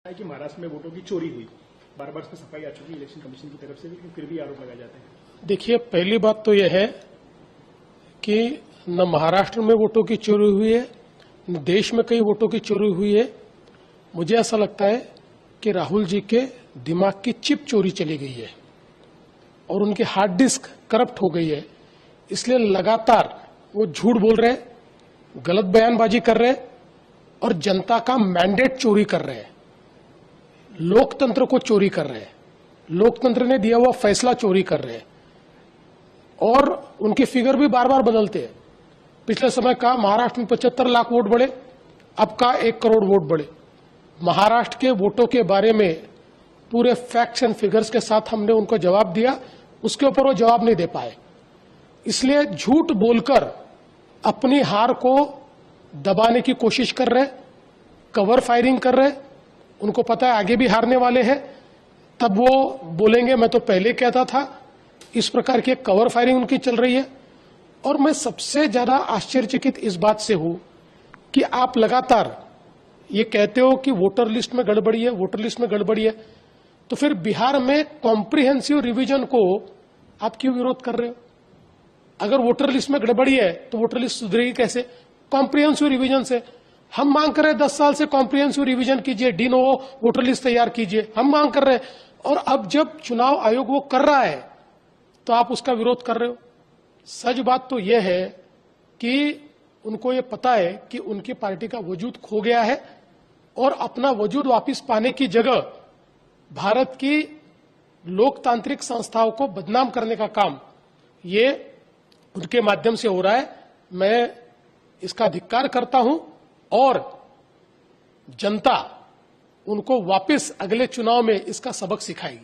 है कि महाराष्ट्र में वोटों की चोरी हुई, बार बार इसमें सफाई आ चुकी है इलेक्शन कमीशन की तरफ से भी, लेकिन फिर भी आरोप लगाए जाते हैं। देखिए, पहली बात तो यह है कि न महाराष्ट्र में वोटों की चोरी हुई है, न देश में कई वोटों की चोरी हुई है। मुझे ऐसा लगता है कि राहुल जी के दिमाग की चिप चोरी चली गई है और उनकी हार्ड डिस्क करप्ट हो गई है। इसलिए लगातार वो झूठ बोल रहे, गलत बयानबाजी कर रहे और जनता का मैंडेट चोरी कर रहे हैं, लोकतंत्र को चोरी कर रहे हैं, लोकतंत्र ने दिया हुआ फैसला चोरी कर रहे हैं। और उनके फिगर भी बार बार बदलते हैं। पिछले समय का महाराष्ट्र में 75 लाख वोट बढ़े, अब का 1 करोड़ वोट बढ़े। महाराष्ट्र के वोटों के बारे में पूरे फैक्ट्स एंड फिगर्स के साथ हमने उनको जवाब दिया, उसके ऊपर वो जवाब नहीं दे पाए। इसलिए झूठ बोलकर अपनी हार को दबाने की कोशिश कर रहे, कवर फायरिंग कर रहे। उनको पता है आगे भी हारने वाले हैं, तब वो बोलेंगे मैं तो पहले कहता था। इस प्रकार की कवर फायरिंग उनकी चल रही है। और मैं सबसे ज्यादा आश्चर्यचकित इस बात से हूं कि आप लगातार ये कहते हो कि वोटर लिस्ट में गड़बड़ी है, वोटर लिस्ट में गड़बड़ी है, तो फिर बिहार में कॉम्प्रिहेंसिव रिवीजन को आप क्यों विरोध कर रहे हो? अगर वोटर लिस्ट में गड़बड़ी है तो वोटर लिस्ट सुधरेगी कैसे? कॉम्प्रिहेंसिव रिवीजन से। हम मांग कर रहे हैं 10 साल से कॉम्प्रिहेंसिव रिवीजन कीजिए, डी नोवो वोटर लिस्ट तैयार कीजिए, हम मांग कर रहे हैं। और अब जब चुनाव आयोग वो कर रहा है तो आप उसका विरोध कर रहे हो। सच बात तो यह है कि उनको ये पता है कि उनकी पार्टी का वजूद खो गया है और अपना वजूद वापस पाने की जगह भारत की लोकतांत्रिक संस्थाओं को बदनाम करने का काम ये उनके माध्यम से हो रहा है। मैं इसका धिक्कार करता हूं और जनता उनको वापस अगले चुनाव में इसका सबक सिखाएगी।